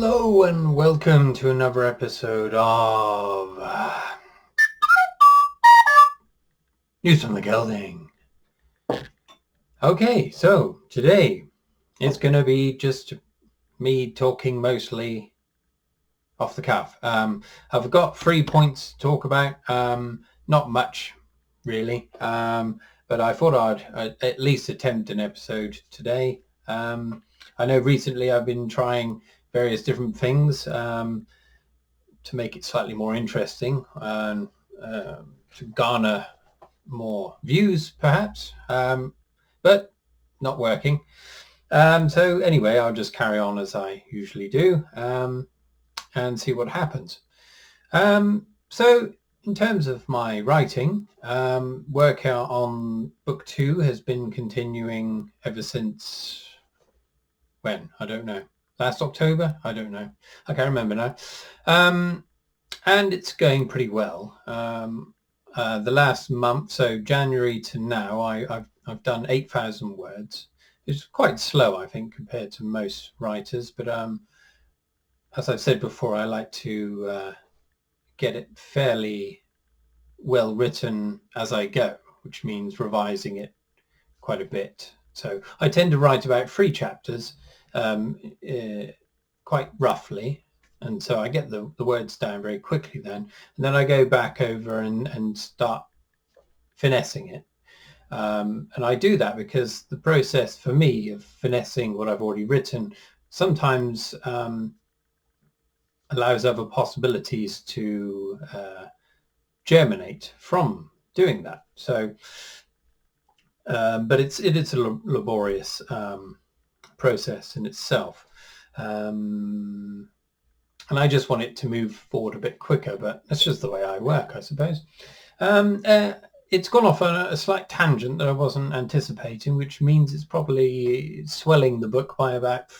Hello and welcome to another episode of News from the Gelding. Okay, so today it's going to be just me talking mostly off the cuff. I've got 3 points to talk about, not much really, but I thought I'd at least attempt an episode today. I know recently I've been trying various different things to make it slightly more interesting and to garner more views perhaps, but not working. So anyway, I'll just carry on as I usually do and see what happens. So in terms of my writing, work out on book 2 has been continuing ever since when? I don't know. Last October? I don't know. I can't remember now. And it's going pretty well. The last month, so January to now, I've done 8,000 words. It's quite slow, I think, compared to most writers. But as I've said before, I like to get it fairly well written as I go, which means revising it quite a bit. So I tend to write about 3 chapters quite roughly. And so I get the words down very quickly then. And then I go back over and start finessing it. And I do that because the process for me of finessing what I've already written sometimes allows other possibilities to germinate from doing that. So, but it is a laborious process in itself. And I just want it to move forward a bit quicker, but that's just the way I work, I suppose. It's gone off on a slight tangent that I wasn't anticipating, which means it's probably swelling the book by about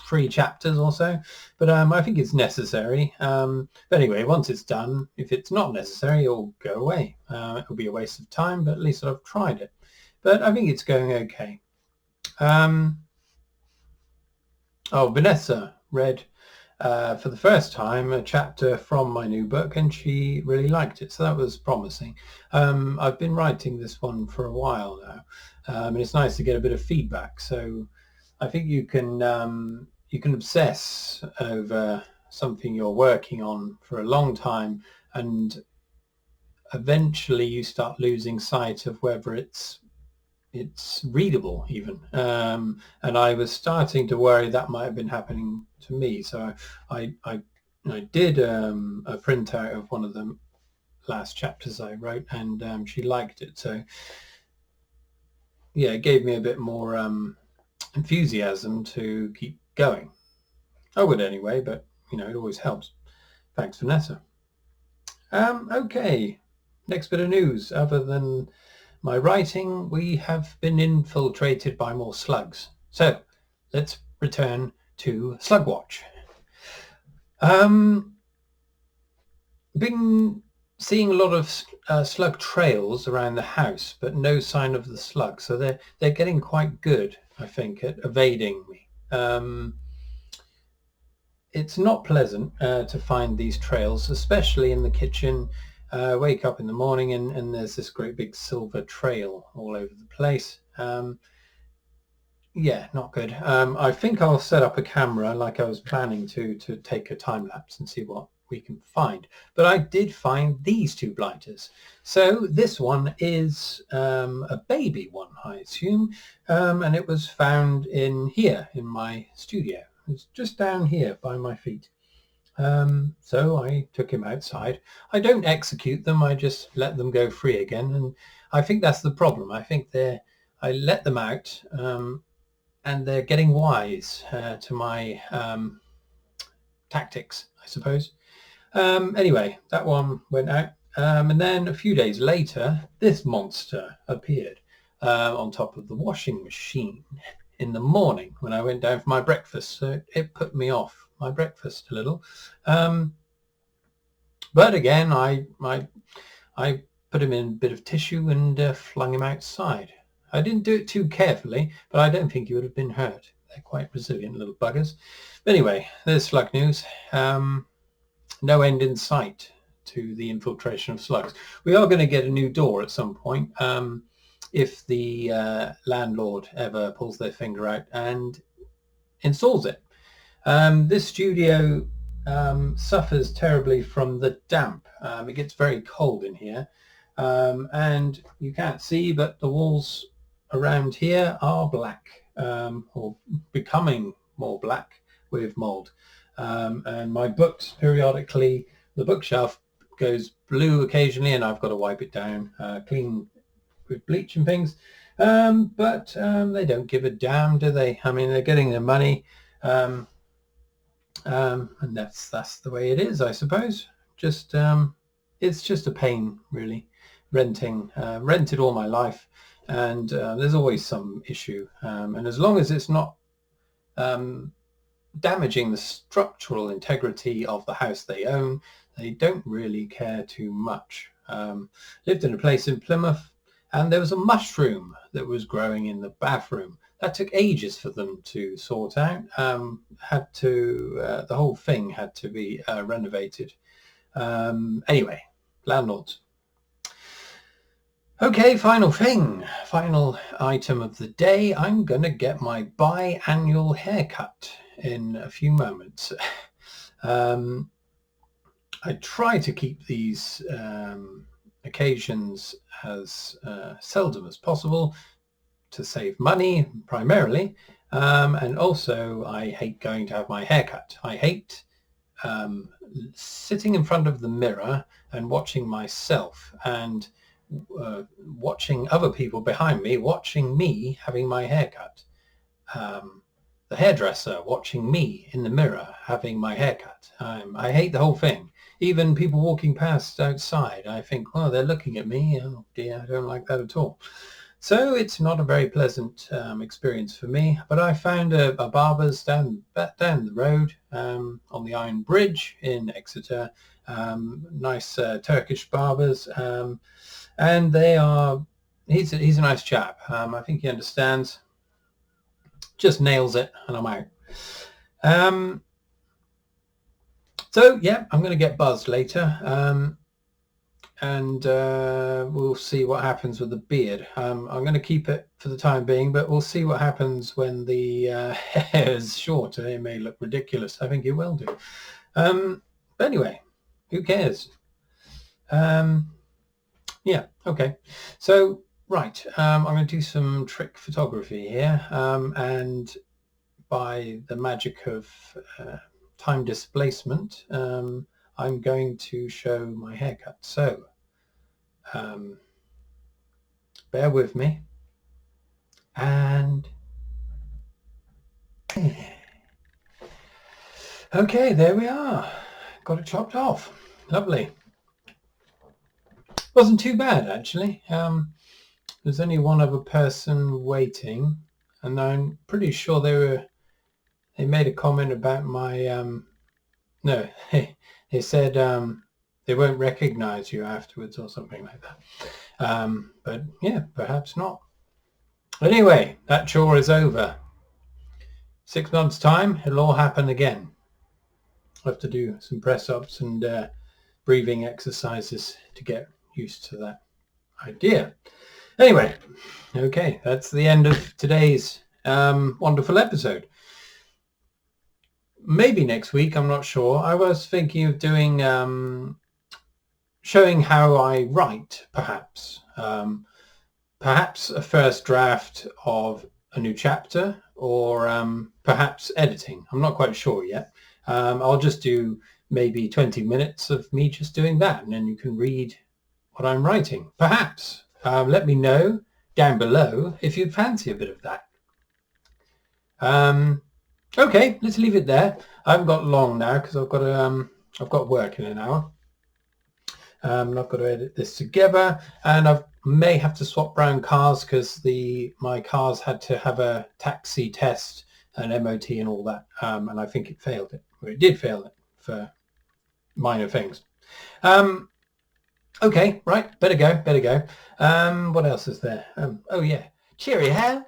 3 chapters or so, but I think it's necessary. But anyway, once it's done, if it's not necessary, it'll go away. It'll be a waste of time, but at least I've tried it. But I think it's going okay. Vanessa read for the first time a chapter from my new book, and she really liked it, so that was promising. I've been writing this one for a while now, and it's nice to get a bit of feedback. So I think you can obsess over something you're working on for a long time, and eventually you start losing sight of whether it's readable even, and I was starting to worry that might have been happening to me. So I did a printout of one of the last chapters I wrote, and she liked it. So yeah, it gave me a bit more enthusiasm to keep going. I would anyway, but it always helps. Thanks, Vanessa. Okay, next bit of news. Other than my writing, we have been infiltrated by more slugs. So let's return to Slug Watch. Been seeing a lot of slug trails around the house, but no sign of the slug. So they're getting quite good, I think, at evading me. It's not pleasant to find these trails, especially in the kitchen. Wake up in the morning and there's this great big silver trail all over the place. Yeah, not good. I think I'll set up a camera like I was planning to take a time lapse and see what we can find. But I did find these 2 blighters. So this one is a baby one, I assume, and it was found in my studio. It's just down here by my feet. So I took him outside. I don't execute them, I just let them go free again, and I think that's the problem. I think I let them out, and they're getting wise to my tactics, I suppose. Anyway, that one went out, and then a few days later, this monster appeared on top of the washing machine in the morning when I went down for my breakfast. So it put me off my breakfast a little, but again I put him in a bit of tissue and flung him outside. I didn't do it too carefully, but I don't think he would have been hurt. They're quite resilient little buggers. But anyway, there's slug news. No end in sight to the infiltration of slugs. We are going to get a new door at some point if the landlord ever pulls their finger out and installs it. This studio suffers terribly from the damp. It gets very cold in here, and you can't see, but the walls around here are black, or becoming more black with mold. And my books, periodically, the bookshelf goes blue occasionally, and I've got to wipe it down, clean with bleach and things. But they don't give a damn, do they? I mean, they're getting their money. And that's the way it is, I suppose. Just it's just a pain, really. Rented all my life, and there's always some issue. And as long as it's not damaging the structural integrity of the house they own, they don't really care too much. Lived in a place in Plymouth, and there was a mushroom that was growing in the bathroom. That took ages for them to sort out. The whole thing had to be renovated. Anyway, landlords. Okay, final item of the day. I'm going to get my biannual haircut in a few moments. I try to keep these occasions as seldom as possible, to save money primarily, and also I hate going to have my hair cut. I hate sitting in front of the mirror and watching myself and watching other people behind me watching me having my hair cut. The hairdresser watching me in the mirror having my hair cut. I hate the whole thing. Even people walking past outside, I think, well, they're looking at me. Oh dear, I don't like that at all. So it's not a very pleasant experience for me, but I found a barber's down the road on the Iron Bridge in Exeter. Nice Turkish barbers, and he's a nice chap. I think he understands, just nails it, and I'm out. So yeah, I'm going to get buzzed later. And we'll see what happens with the beard. I'm going to keep it for the time being, but we'll see what happens when the hair is shorter. It may look ridiculous. I think it will do. But anyway, who cares? Yeah, okay. So, right, I'm going to do some trick photography here. And by the magic of time displacement, I'm going to show my haircut. So, bear with me. And okay, there we are. Got it chopped off. Lovely. Wasn't too bad, actually. There's only one other person waiting, and I'm pretty sure they made a comment about my no, they said they won't recognize you afterwards or something like that. But yeah, perhaps not. Anyway, that chore is over. 6 months' time, it'll all happen again. I'll have to do some press-ups and breathing exercises to get used to that idea. Anyway, okay, that's the end of today's wonderful episode. Maybe next week, I'm not sure. I was thinking of doing, showing how I write, perhaps. Perhaps a first draft of a new chapter, or perhaps editing. I'm not quite sure yet. I'll just do maybe 20 minutes of me just doing that, and then you can read what I'm writing. Perhaps. Let me know down below if you'd fancy a bit of that. Okay, let's leave it there. I haven't got long now because I've got work in an hour. And I've got to edit this together, and I may have to swap round cars because my cars had to have a taxi test, an MOT and all that, and I think it failed it. Well, it did fail it for minor things. Okay, right, better go. What else is there? Oh yeah, cheerio.